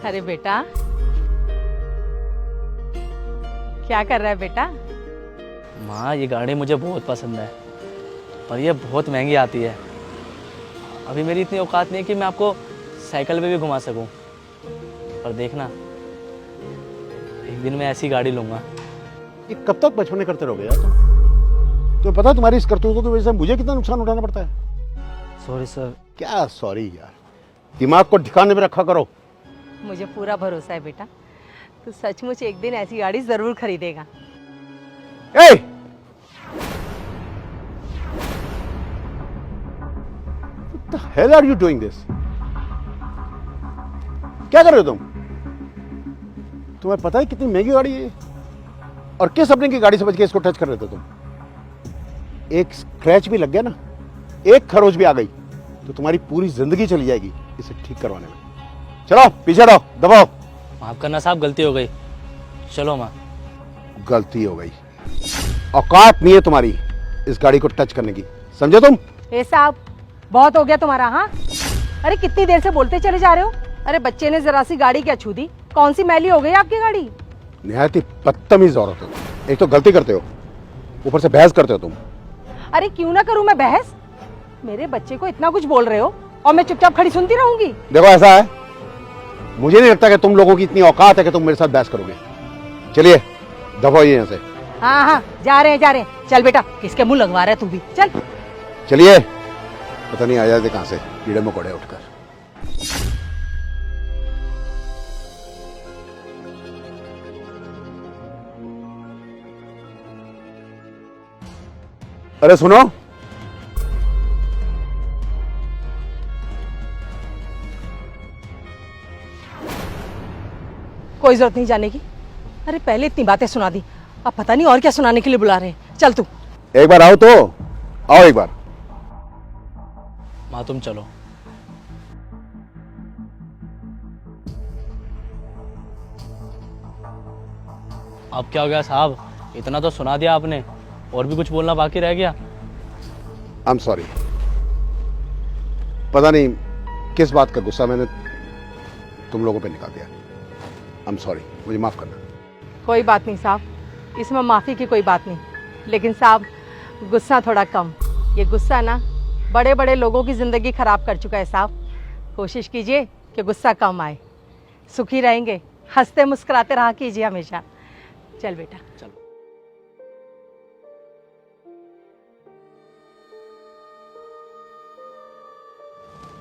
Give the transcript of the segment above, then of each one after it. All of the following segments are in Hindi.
अरे बेटा, क्या कर रहा है बेटा? माँ, ये गाड़ी मुझे बहुत पसंद है, पर ये बहुत महंगी आती है। अभी मेरी इतनी औकात नहीं है कि मैं आपको साइकिल पे भी घुमा सकूं। पर देखना, एक दिन मैं ऐसी गाड़ी लूंगा। ये कब तक बचपने करते रहोगे यार तुम? तुम्हें पता है तुम्हारी इस करतूतों की वजह से मुझे कितना नुकसान उठाना पड़ता है? Sorry sir. क्या सॉरी यार, दिमाग को ठिकाने में रखा करो। मुझे पूरा भरोसा है बेटा, तू सचमुच एक दिन ऐसी गाड़ी जरूर खरीदेगा। Hey! What the hell are you doing this? क्या कर रहे हो तुम? तुम्हें पता है कितनी महंगी गाड़ी है ये? और किस अपने की गाड़ी से बच के इसको टच कर रहे थे तुम? एक स्क्रैच भी लग गया ना, एक खरोच भी आ गई तो तुम्हारी पूरी जिंदगी चली जाएगी इसे ठीक करवाने में। चलो पीछे हटो, दबाओ। माफ करना साहब, गलती हो गई। चलो माँ। गलती हो गई, औकात नहीं है तुम्हारी इस गाड़ी को टच करने की, समझे तुम? ए साहब, बहुत हो गया तुम्हारा। हाँ, अरे कितनी देर से बोलते चले जा रहे हो? अरे बच्चे ने जरा सी गाड़ी क्या छू दी? कौन सी मैली हो गई आपकी गाड़ी? निहायत ही बदतमीज औरत हो तुम। एक तो गलती करते हो, ऊपर से बहस करते हो तुम। अरे क्यों ना करूं मैं बहस? मेरे बच्चे को इतना कुछ बोल रहे हो और मैं चुपचाप खड़ी सुनती रहूंगी? देखो ऐसा है, मुझे नहीं लगता कि तुम लोगों की इतनी औकात है कि तुम मेरे साथ बहस करोगे। चलिए दफा होइए यहाँ से। हाँ हाँ, जा रहे हैं। चल बेटा, किसके मुंह लगवा रहा है तू भी? चल चलिए, पता नहीं आ जाते कहां से कीड़े मकोड़े उठकर। अरे सुनो, कोई जरूरत नहीं जाने की। अरे पहले इतनी बातें सुना दी, अब पता नहीं और क्या सुनाने के लिए बुला रहे हैं। चल तू। एक बार आओ तो आओ, एक बार। माँ तुम चलो। अब क्या हो गया साहब? इतना तो सुना दिया आपने, और भी कुछ बोलना बाकी रह गया? आई एम सॉरी, पता नहीं किस बात का गुस्सा मैंने तुम लोगों पे निकाल दिया। आई एम सॉरी, मुझे माफ करना। कोई बात नहीं साहब, इसमें माफी की कोई बात नहीं। लेकिन साहब, गुस्सा थोड़ा कम। ये गुस्सा ना बड़े बड़े लोगों की जिंदगी खराब कर चुका है साहब। कोशिश कीजिए कि गुस्सा कम आए। सुखी रहेंगे, हंसते मुस्कुराते रहा कीजिए हमेशा। चल बेटा चलो।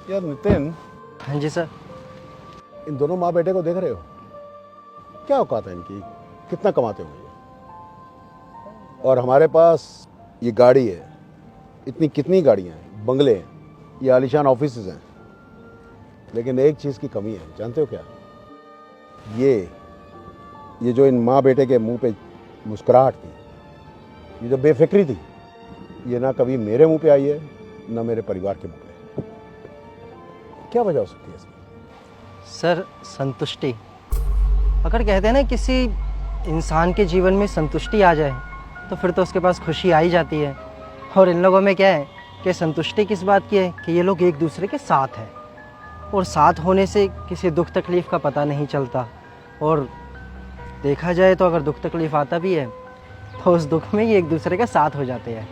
यार नितिन, हाँ जी सर। इन दोनों माँ बेटे को देख रहे हो? क्या औकात है इनकी, कितना कमाते होंगे? और हमारे पास ये गाड़ी है, इतनी कितनी गाड़ियां हैं, बंगले हैं, ये आलीशान ऑफिसेज हैं, लेकिन एक चीज की कमी है, जानते हो क्या? ये जो इन माँ बेटे के मुंह पे मुस्कुराहट थी, ये जो बेफिक्री थी, ये ना कभी मेरे मुंह पे आई है ना मेरे परिवार के मुंह पे। क्या वजह हो सकती है इसकी? सर, संतुष्टि। अगर कहते हैं ना किसी इंसान के जीवन में संतुष्टि आ जाए तो फिर तो उसके पास खुशी आ ही जाती है। और इन लोगों में क्या है कि संतुष्टि किस बात की है कि ये लोग एक दूसरे के साथ हैं, और साथ होने से किसी दुख तकलीफ़ का पता नहीं चलता। और देखा जाए तो अगर दुख तकलीफ़ आता भी है तो उस दुख में ही एक दूसरे के साथ हो जाते हैं,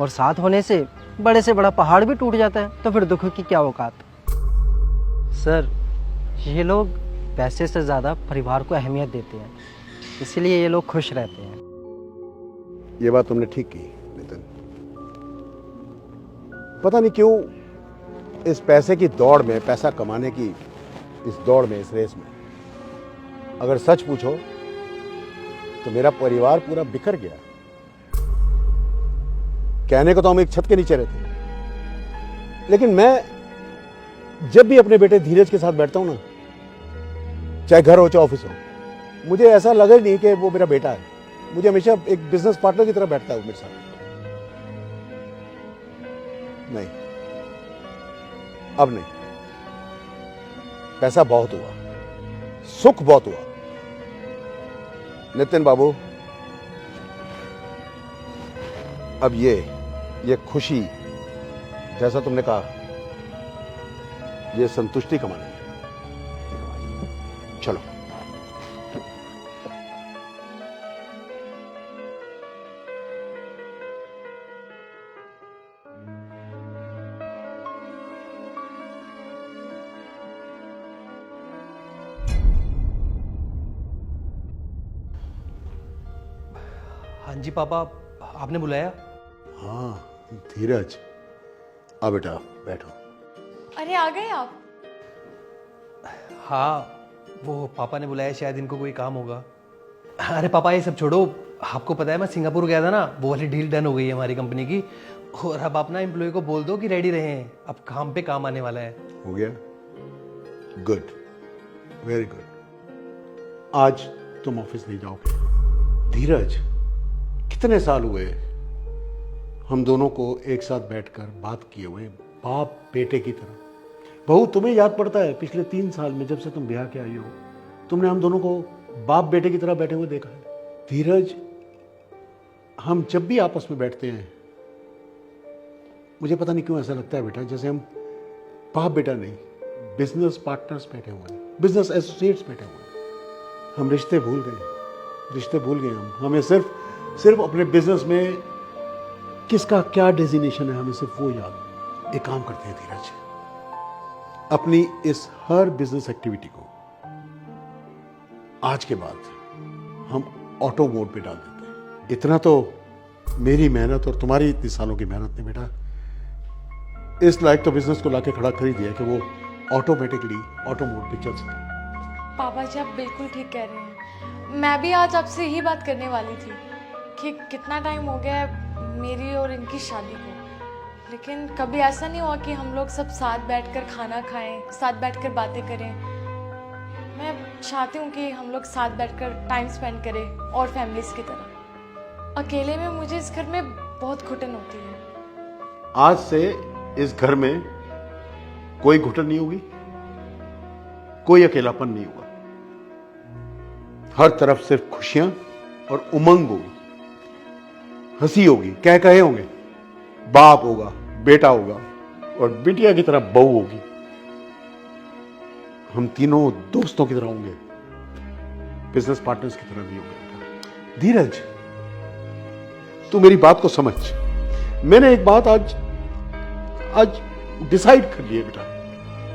और साथ होने से बड़ा पहाड़ भी टूट जाता है, तो फिर दुख की क्या औकात। सर, ये लोग पैसे से ज़्यादा परिवार को अहमियत देते हैं, इसलिए ये लोग खुश रहते हैं। ये बात तुमने ठीक की नितिन। पता नहीं क्यों इस पैसे की दौड़ में, पैसा कमाने की इस दौड़ में, इस रेस में, अगर सच पूछो तो मेरा परिवार पूरा बिखर गया। कहने को तो हम एक छत के नीचे रहते, लेकिन मैं जब भी अपने बेटे धीरज के साथ बैठता हूं ना, चाहे घर हो चाहे ऑफिस हो, मुझे ऐसा लगे नहीं कि वो मेरा बेटा है। मुझे हमेशा एक बिजनेस पार्टनर की तरह बैठता है वो मेरे साथ। नहीं, अब नहीं। पैसा बहुत हुआ, सुख बहुत हुआ। नितिन बाबू, अब ये खुशी, जैसा तुमने कहा, ये संतुष्टि कमानी है। जी पापा, आपने बुलाया? हाँ धीरज, आ बेटा बैठो। अरे आ गए आप? हाँ, वो पापा ने बुलाया, शायद इनको कोई काम होगा। अरे पापा ये सब छोड़ो, आपको पता है मैं सिंगापुर गया था ना, वो वाली डील डन हो गई है हमारी कंपनी की। और अब अपना एम्प्लॉय को बोल दो कि रेडी रहें, अब काम पे काम आने वाला है। हो गया? Good, very good. आज तुम ऑफिस नहीं जाओगे। धीरज, कितने साल हुए हम दोनों को एक साथ बैठकर बात किए हुए, बाप बेटे की तरह। बहू, तुम्हें याद पड़ता है पिछले 3 साल में जब से तुम ब्याह के आई हो, तुमने हम दोनों को बाप बेटे की तरह बैठे हुए देखा है। धीरज, हम जब भी आपस में बैठते हैं, मुझे पता नहीं क्यों ऐसा लगता है बेटा जैसे हम बाप बेटा नहीं, बिजनेस पार्टनर्स बैठे हुए हैं, बिजनेस एसोसिएट्स बैठे हुए हैं। हम रिश्ते भूल गए हमें सिर्फ अपने बिजनेस में किसका क्या डेजिग्नेशन है, हमें सिर्फ वो याद है। एक काम करते हैं धीरज, अपनी इस हर बिजनेस एक्टिविटी को आज के बाद हम ऑटो मोड पे डाल देते हैं। इतना तो मेरी मेहनत और तुम्हारी इतनी सालों की मेहनत ने बेटा इस लायक तो बिजनेस को लाके खड़ा कर ही दिया कि वो ऑटोमेटिकली ऑटो मोड पे चल सके। पापा जी आप बिल्कुल ठीक कह रहे हैं। मैं भी आज आपसे यही बात करने वाली थी कि कितना टाइम हो गया है मेरी और इनकी शादी को, लेकिन कभी ऐसा नहीं हुआ कि हम लोग सब साथ बैठकर खाना खाएं, साथ बैठकर बातें करें। मैं चाहती हूँ कि हम लोग साथ बैठकर टाइम स्पेंड करें और फैमिलीज की तरह। अकेले में मुझे इस घर में बहुत घुटन होती है। आज से इस घर में कोई घुटन नहीं होगी, कोई अकेलापन नहीं होगा। हर तरफ सिर्फ खुशियां और उमंग होगी, हंसी होगी, कह कहे होंगे, बाप होगा, बेटा होगा और बिटिया की तरह बहू होगी। हम तीनों दोस्तों की तरह होंगे, बिजनेस पार्टनर्स की तरह भी होंगे। धीरज, तू मेरी बात को समझ। मैंने एक बात आज डिसाइड कर लिया बेटा।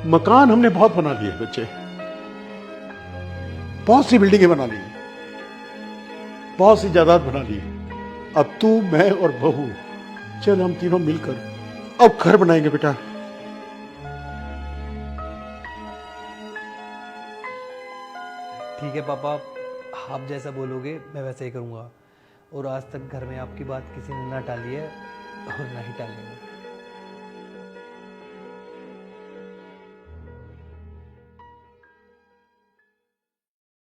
मकान हमने बहुत बना लिए बच्चे, बहुत सी बिल्डिंगें बना ली, बहुत सी जायदाद बना ली। अब तू, मैं और बहू, चल हम तीनों मिलकर अब घर बनाएंगे बेटा। ठीक है पापा, आप जैसा बोलोगे मैं वैसा ही करूँगा। और आज तक घर में आपकी बात किसी ने ना टाली है और ना ही टालेंगे।